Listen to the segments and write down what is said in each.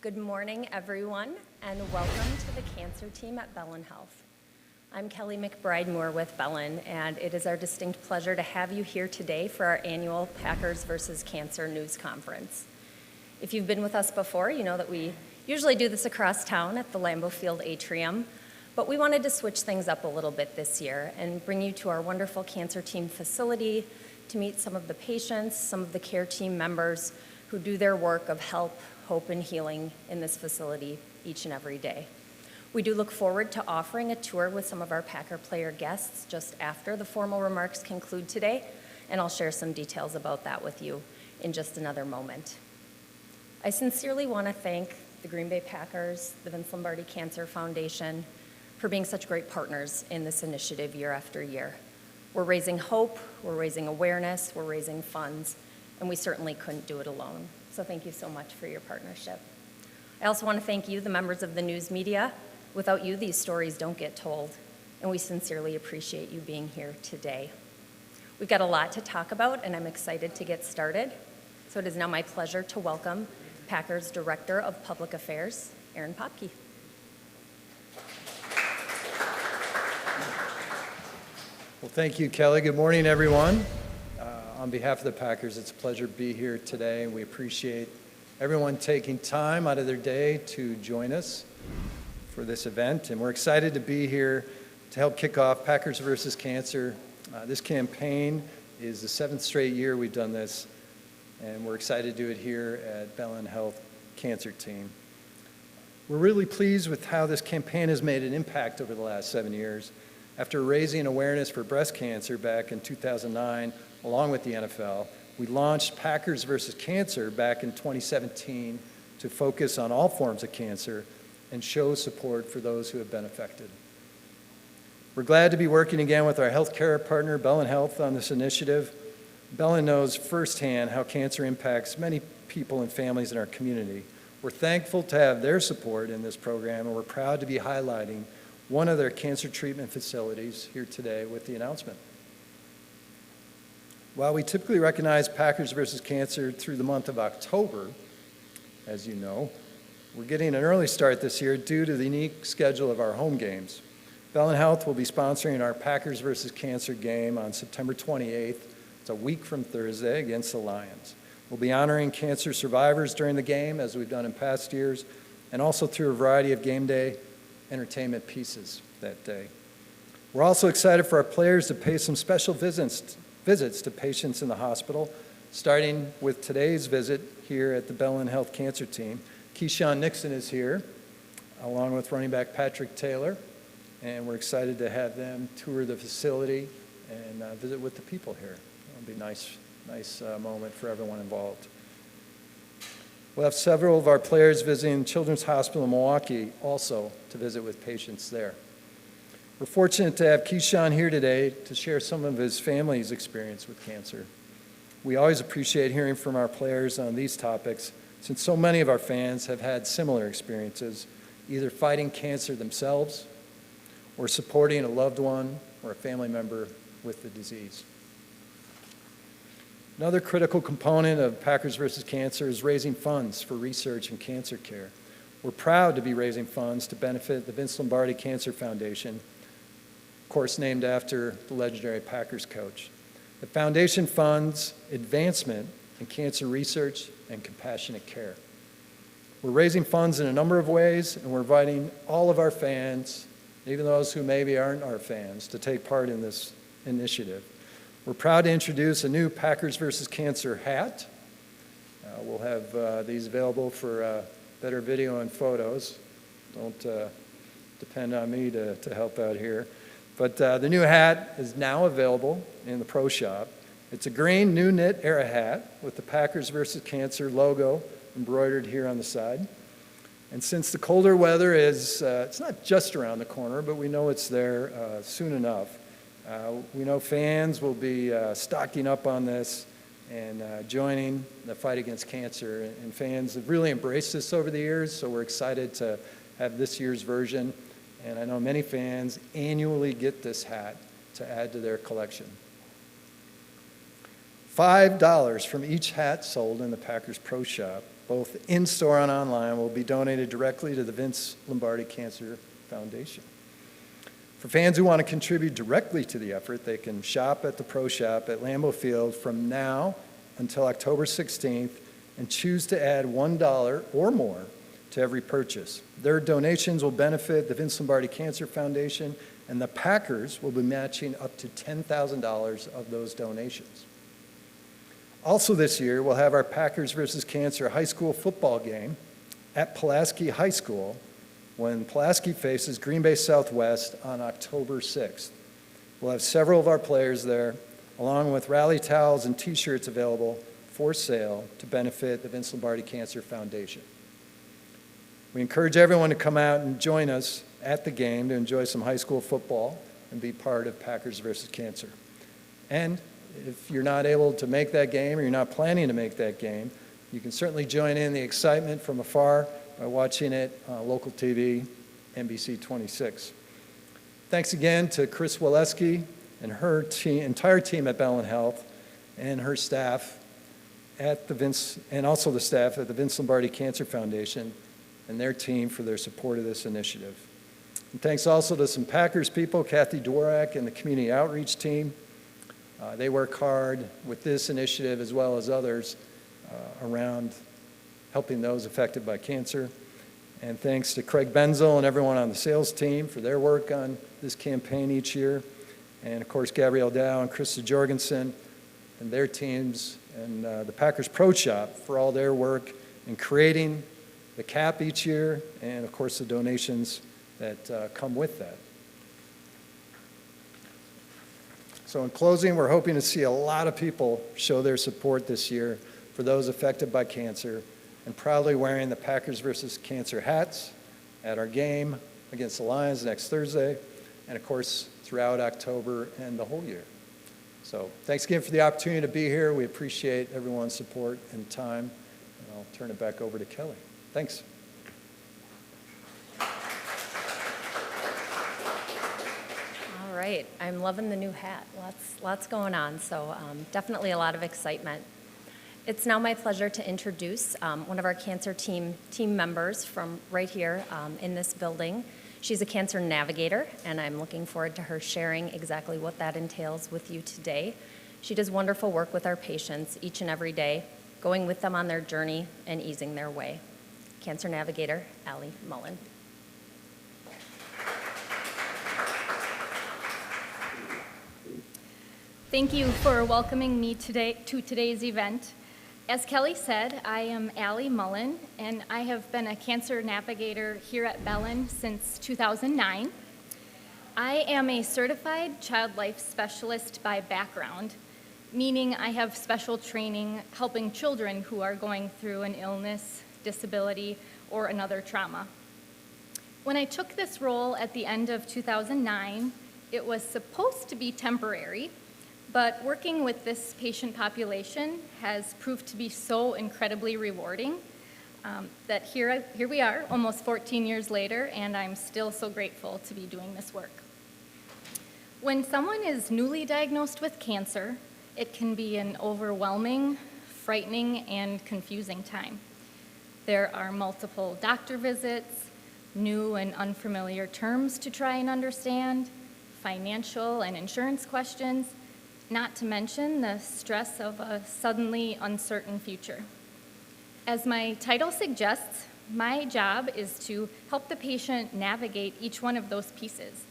Good morning, everyone, and welcome to the cancer team at Bellin Health. I'm Kelly McBride-Moore with Bellin, and it is our distinct pleasure to have you here today for our annual Packers vs. Cancer News Conference. If you've been with us before, you know that we usually do this across town at the Lambeau Field Atrium, but we wanted to switch things up a little bit this year and bring you to our wonderful cancer team facility to meet some of the patients, some of the care team members who do their work of help, hope, and healing in this facility each and every day. We do look forward to offering a tour with some of our Packer player guests just after the formal remarks conclude today, and I'll share some details about that with you in just another moment. I sincerely want to thank the Green Bay Packers, the Vince Lombardi Cancer Foundation, for being such great partners in this initiative year after year. We're raising hope, we're raising awareness, we're raising funds, and we certainly couldn't do it alone. So thank you so much for your partnership. I also want to thank you, the members of the news media. Without you, these stories don't get told, and we sincerely appreciate you being here today. We've got a lot to talk about, and I'm excited to get started. So it is now my pleasure to welcome Packers Director of Public Affairs, Aaron Popke. Well, thank you, Kelly. Good morning, everyone. On behalf of the Packers, it's a pleasure to be here today, and we appreciate everyone taking time out of their day to join us for this event. And we're excited to be here to help kick off Packers vs. Cancer. This campaign is the 7th straight year we've done this, and we're excited to do it here at Bellin Health Cancer Team. We're really pleased with how this campaign has made an impact over the last 7 years. After raising awareness for breast cancer back in 2009, along with the NFL, we launched Packers vs. Cancer back in 2017 to focus on all forms of cancer and show support for those who have been affected. We're glad to be working again with our healthcare partner, Bellin Health, on this initiative. Bellin knows firsthand how cancer impacts many people and families in our community. We're thankful to have their support in this program, and we're proud to be highlighting one of their cancer treatment facilities here today with the announcement. While we typically recognize Packers vs. Cancer through the month of October, as you know, we're getting an early start this year due to the unique schedule of our home games. Bellin Health will be sponsoring our Packers vs. Cancer game on September 28th. It's a week from Thursday against the Lions. We'll be honoring cancer survivors during the game, as we've done in past years, and also through a variety of game day entertainment pieces that day. We're also excited for our players to pay some special visits to patients in the hospital, starting with today's visit here at the Bellin Health Cancer Team. Keyshawn Nixon is here, along with running back Patrick Taylor, and we're excited to have them tour the facility and visit with the people here. It'll be a nice moment for everyone involved. We'll have several of our players visiting Children's Hospital in Milwaukee also to visit with patients there. We're fortunate to have Keyshawn here today to share some of his family's experience with cancer. We always appreciate hearing from our players on these topics, since so many of our fans have had similar experiences, either fighting cancer themselves or supporting a loved one or a family member with the disease. Another critical component of Packers vs. Cancer is raising funds for research and cancer care. We're proud to be raising funds to benefit the Vince Lombardi Cancer Foundation, of course named after the legendary Packers coach. The foundation funds advancement in cancer research and compassionate care. We're raising funds in a number of ways, and we're inviting all of our fans, even those who maybe aren't our fans, to take part in this initiative. We're proud to introduce a new Packers vs. Cancer hat. We'll have these available for better video and photos. Don't depend on me to help out here. But the new hat is now available in the Pro Shop. It's a green new knit era hat with the Packers vs. Cancer logo embroidered here on the side. And since the colder weather is, it's not just around the corner, but we know it's there soon enough. We know fans will be stocking up on this and joining the fight against cancer. And fans have really embraced this over the years, so we're excited to have this year's version. And I know many fans annually get this hat to add to their collection. $5 from each hat sold in the Packers Pro Shop both in-store and online, will be donated directly to the Vince Lombardi Cancer Foundation. For fans who want to contribute directly to the effort, they can shop at the Pro Shop at Lambeau Field from now until October 16th and choose to add $1 or more to every purchase. Their donations will benefit the Vince Lombardi Cancer Foundation, and the Packers will be matching up to $10,000 of those donations. Also this year, we'll have our Packers versus Cancer high school football game at Pulaski High School when Pulaski faces Green Bay Southwest on October 6th. We'll have several of our players there, along with rally towels and t-shirts available for sale to benefit the Vince Lombardi Cancer Foundation. We encourage everyone to come out and join us at the game to enjoy some high school football and be part of Packers versus Cancer. And if you're not able to make that game or you're not planning to make that game, you can certainly join in the excitement from afar by watching it on local TV, NBC 26. Thanks again to Chris Waleski and her entire team at Bellin Health and her staff at the Vince, and also the staff at the Vince Lombardi Cancer Foundation and their team for their support of this initiative. And thanks also to some Packers people, Kathy Dworak and the community outreach team. They work hard with this initiative as well as others around helping those affected by cancer. And thanks to Craig Benzel and everyone on the sales team for their work on this campaign each year. And of course, Gabrielle Dow and Krista Jorgensen and their teams and the Packers Pro Shop for all their work in creating the cap each year and of course the donations that come with that. So in closing, we're hoping to see a lot of people show their support this year for those affected by cancer and proudly wearing the Packers versus Cancer hats at our game against the Lions next Thursday, and of course throughout October and the whole year. So thanks again for the opportunity to be here. We appreciate everyone's support and time, and I'll turn it back over to Kelly. Thanks. All right, I'm loving the new hat. Lots going on, so definitely a lot of excitement. It's now my pleasure to introduce one of our cancer team members from right here in this building. She's a cancer navigator, and I'm looking forward to her sharing exactly what that entails with you today. She does wonderful work with our patients each and every day, going with them on their journey and easing their way. Cancer navigator, Allie Mullen. Thank you for welcoming me today to today's event. As Kelly said, I am Allie Mullen, and I have been a cancer navigator here at Bellin since 2009. I am a certified child life specialist by background, meaning I have special training helping children who are going through an illness, disability, or another trauma. When I took this role at the end of 2009, it was supposed to be temporary, but working with this patient population has proved to be so incredibly rewarding that here we are, almost 14 years later, and I'm still so grateful to be doing this work. When someone is newly diagnosed with cancer, it can be an overwhelming, frightening, and confusing time. There are multiple doctor visits, new and unfamiliar terms to try and understand, financial and insurance questions, not to mention the stress of a suddenly uncertain future. As my title suggests, my job is to help the patient navigate each one of those pieces,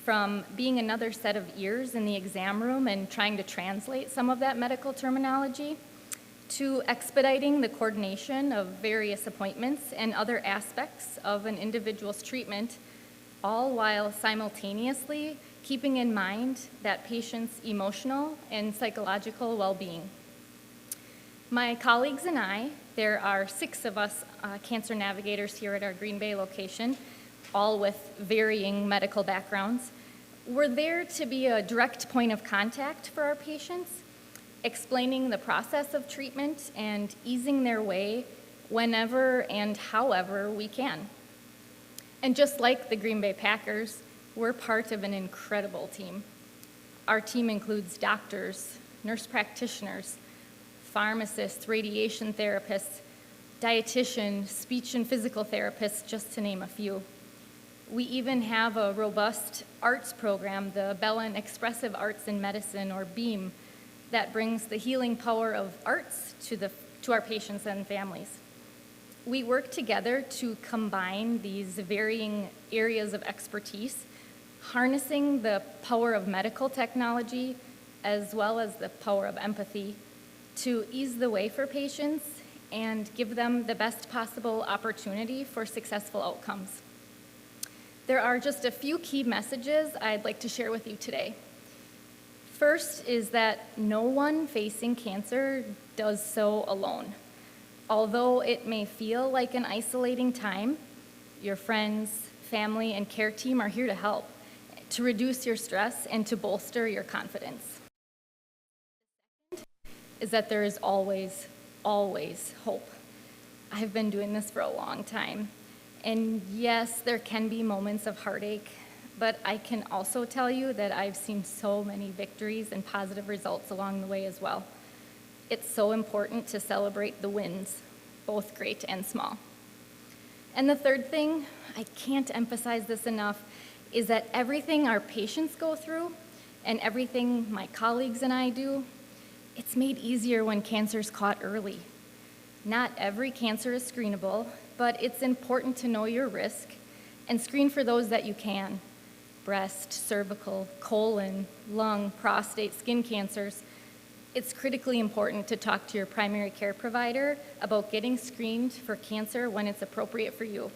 from being another set of ears in the exam room and trying to translate some of that medical terminology, to expediting the coordination of various appointments and other aspects of an individual's treatment, all while simultaneously keeping in mind that patient's emotional and psychological well-being. My colleagues and I, there are 6 of us cancer navigators here at our Green Bay location, all with varying medical backgrounds. We're there to be a direct point of contact for our patients, explaining the process of treatment and easing their way whenever and however we can. And just like the Green Bay Packers, we're part of an incredible team. Our team includes doctors, nurse practitioners, pharmacists, radiation therapists, dietitian, speech and physical therapist, just to name a few. We even have a robust arts program, the Bellin Expressive Arts in Medicine, or BEAM, that brings the healing power of arts to our patients and families. We work together to combine these varying areas of expertise, harnessing the power of medical technology as well as the power of empathy to ease the way for patients and give them the best possible opportunity for successful outcomes. There are just a few key messages I'd like to share with you today. First is that no one facing cancer does so alone. Although it may feel like an isolating time, your friends, family, and care team are here to help, to reduce your stress and to bolster your confidence. Is that there is always, always hope. I've been doing this for a long time. And yes, there can be moments of heartache, but I can also tell you that I've seen so many victories and positive results along the way as well. It's so important to celebrate the wins, both great and small. And the third thing, I can't emphasize this enough, is that everything our patients go through and everything my colleagues and I do, it's made easier when cancer's caught early. Not every cancer is screenable, but it's important to know your risk and screen for those that you can. Breast, cervical, colon, lung, prostate, skin cancers. It's critically important to talk to your primary care provider about getting screened for cancer when it's appropriate for you.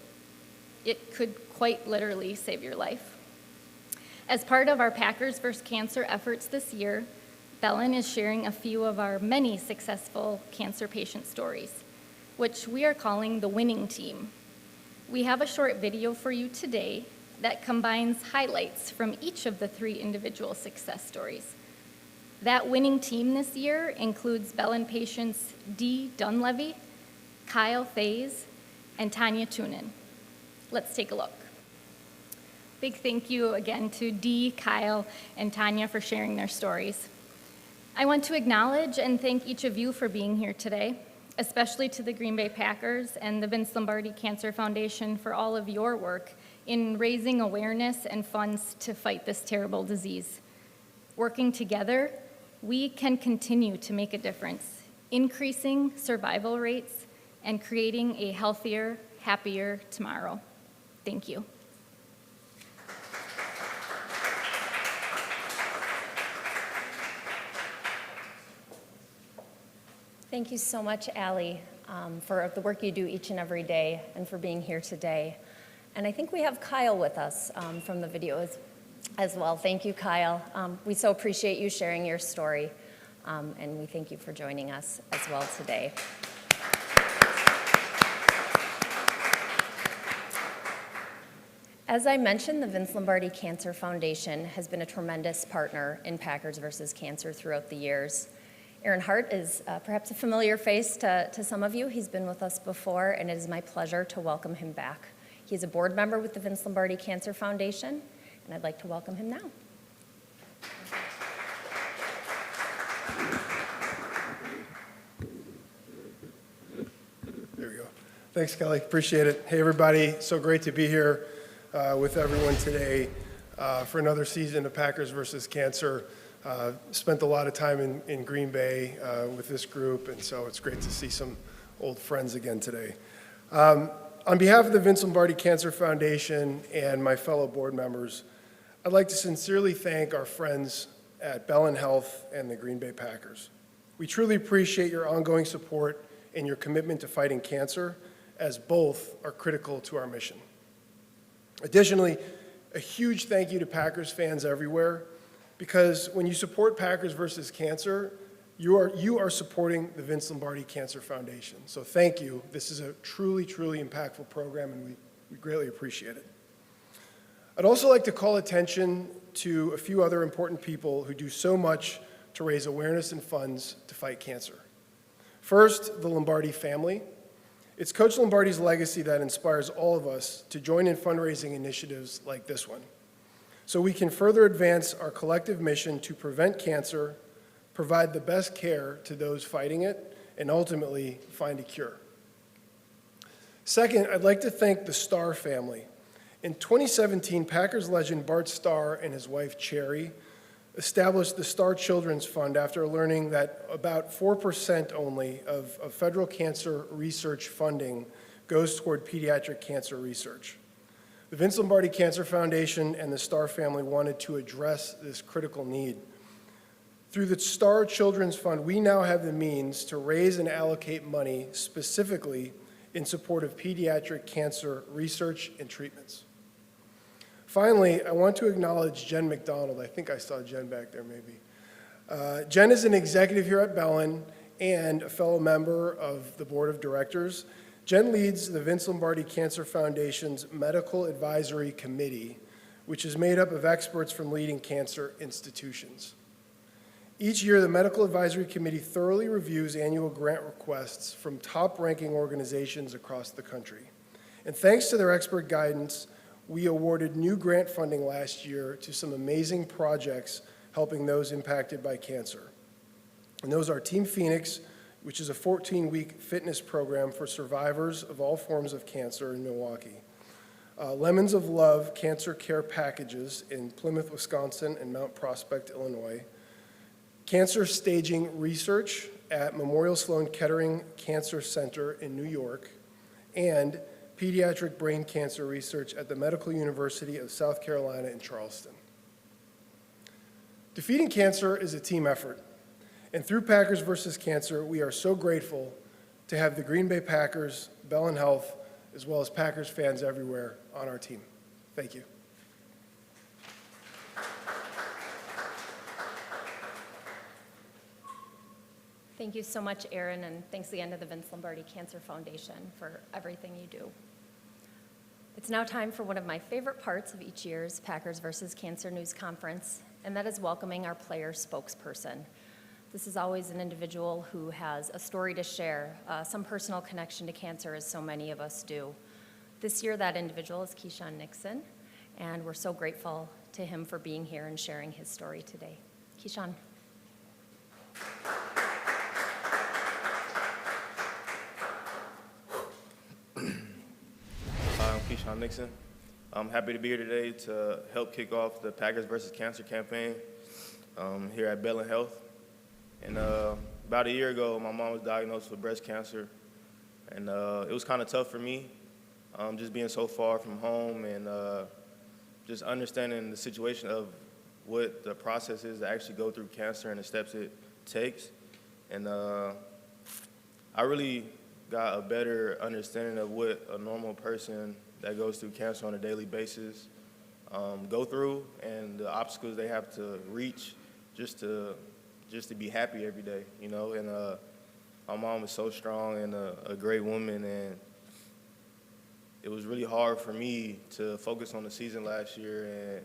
It could quite literally save your life. As part of our Packers vs. Cancer efforts this year, Bellin is sharing a few of our many successful cancer patient stories, which we are calling the winning team. We have a short video for you today that combines highlights from each of the 3 individual success stories. That winning team this year includes Bellin patients Dee Dunlevy, Kyle Faze, and Tanya Tunin. Let's take a look. Big thank you again to Dee, Kyle, and Tanya for sharing their stories. I want to acknowledge and thank each of you for being here today, especially to the Green Bay Packers and the Vince Lombardi Cancer Foundation for all of your work in raising awareness and funds to fight this terrible disease. Working together, we can continue to make a difference, increasing survival rates and creating a healthier, happier tomorrow. Thank you. Thank you so much, Allie, for the work you do each and every day and for being here today. And I think we have Kyle with us from the video as well. Thank you, Kyle. We so appreciate you sharing your story, and we thank you for joining us as well today. As I mentioned, the Vince Lombardi Cancer Foundation has been a tremendous partner in Packers vs. Cancer throughout the years. Aaron Hart is perhaps a familiar face to some of you. He's been with us before, and it is my pleasure to welcome him back. He's a board member with the Vince Lombardi Cancer Foundation, and I'd like to welcome him now. There we go. Thanks, Kelly. Appreciate it. Hey, everybody. So great to be here with everyone today for another season of Packers vs. Cancer. Spent a lot of time in Green Bay with this group, and so it's great to see some old friends again today. On behalf of the Vince Lombardi Cancer Foundation and my fellow board members, I'd like to sincerely thank our friends at Bellin Health and the Green Bay Packers. We truly appreciate your ongoing support and your commitment to fighting cancer, as both are critical to our mission. Additionally, a huge thank you to Packers fans everywhere, because when you support Packers vs. Cancer, you are supporting the Vince Lombardi Cancer Foundation. So thank you. This is a truly, truly impactful program, and we greatly appreciate it. I'd also like to call attention to a few other important people who do so much to raise awareness and funds to fight cancer. First, the Lombardi family. It's Coach Lombardi's legacy that inspires all of us to join in fundraising initiatives like this one, so we can further advance our collective mission to prevent cancer, provide the best care to those fighting it, and ultimately find a cure. Second, I'd like to thank the Starr family. In 2017, Packers legend Bart Starr and his wife Cherry established the Starr Children's Fund after learning that about 4% only of federal cancer research funding goes toward pediatric cancer research. The Vince Lombardi Cancer Foundation and the Starr family wanted to address this critical need. Through the Starr Children's Fund, we now have the means to raise and allocate money specifically in support of pediatric cancer research and treatments. Finally, I want to acknowledge Jen McDonald. I think I saw Jen back there maybe. Jen is an executive here at Bellin and a fellow member of the board of directors. Jen leads the Vince Lombardi Cancer Foundation's Medical Advisory Committee, which is made up of experts from leading cancer institutions. Each year, the Medical Advisory Committee thoroughly reviews annual grant requests from top-ranking organizations across the country. And thanks to their expert guidance, we awarded new grant funding last year to some amazing projects helping those impacted by cancer. And those are Team Phoenix, which is a 14-week fitness program for survivors of all forms of cancer in Milwaukee. Lemons of Love Cancer Care Packages in Plymouth, Wisconsin, and Mount Prospect, Illinois. Cancer Staging Research at Memorial Sloan Kettering Cancer Center in New York. And Pediatric Brain Cancer Research at the Medical University of South Carolina in Charleston. Defeating cancer is a team effort. And through Packers versus Cancer, we are so grateful to have the Green Bay Packers, Bellin Health, as well as Packers fans everywhere on our team. Thank you. Thank you so much, Aaron, and thanks again to the Vince Lombardi Cancer Foundation for everything you do. It's now time for one of my favorite parts of each year's Packers versus Cancer News Conference, and that is welcoming our player spokesperson. This is always an individual who has a story to share, some personal connection to cancer, as so many of us do. This year, that individual is Keyshawn Nixon, and we're so grateful to him for being here and sharing his story today. Keyshawn. I'm Keyshawn Nixon. I'm happy to be here today to help kick off the Packers versus Cancer campaign here at Bellin Health. And about a year ago, my mom was diagnosed with breast cancer, and it was kind of tough for me, just being so far from home and just understanding the situation of what the process is to actually go through cancer and the steps it takes. And I really got a better understanding of what a normal person that goes through cancer on a daily basis go through, and the obstacles they have to reach just to be happy every day, you know. And my mom was so strong and a great woman, and it was really hard for me to focus on the season last year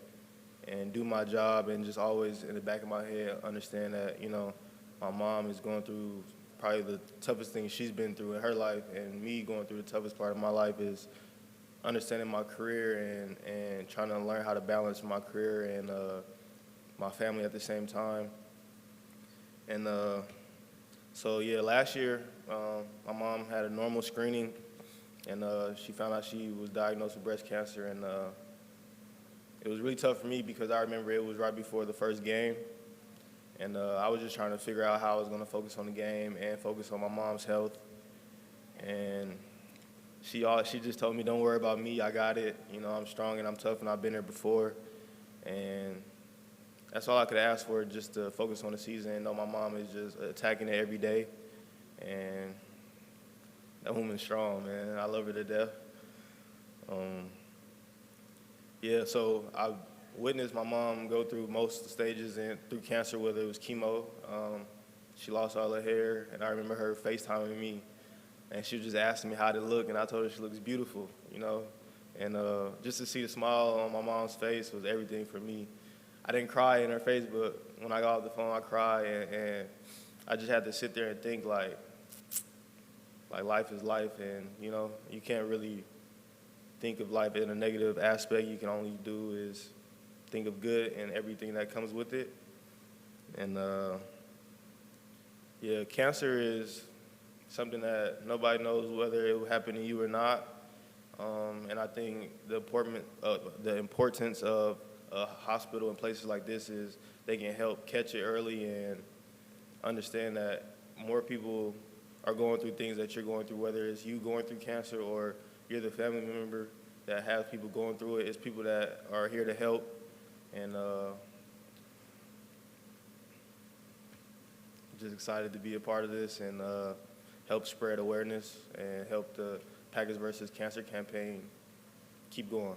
and do my job, and just always in the back of my head understand that, you know, my mom is going through probably the toughest thing she's been through in her life, and me going through the toughest part of my life is understanding my career and trying to learn how to balance my career and my family at the same time. And so yeah, last year my mom had a normal screening, and she found out she was diagnosed with breast cancer, and it was really tough for me because I remember it was right before the first game. And I was just trying to figure out how I was going to focus on the game and focus on my mom's health. And she just told me, don't worry about me, I got it. You know, I'm strong and I'm tough and I've been there before. And that's all I could ask for, just to focus on the season and know my mom is just attacking it every day. And that woman's strong, man. I love her to death. Yeah, so I witnessed my mom go through most stages and through cancer, whether it was chemo. She lost all her hair, and I remember her FaceTiming me, and she was just asking me how to look, and I told her she looks beautiful, you know. And just to see the smile on my mom's face was everything for me. I didn't cry in her face, but when I got off the phone, I cried, and I just had to sit there and think, like life is life, and, you know, you can't really think of life in a negative aspect. You can only do is think of good and everything that comes with it. And yeah, cancer is something that nobody knows whether it will happen to you or not. And I think the importance of a hospital in places like this is they can help catch it early and understand that more people are going through things that you're going through, whether it's you going through cancer or you're the family member that has people going through it. It's people that are here to help, and just excited to be a part of this and help spread awareness and help the Packers versus Cancer campaign keep going.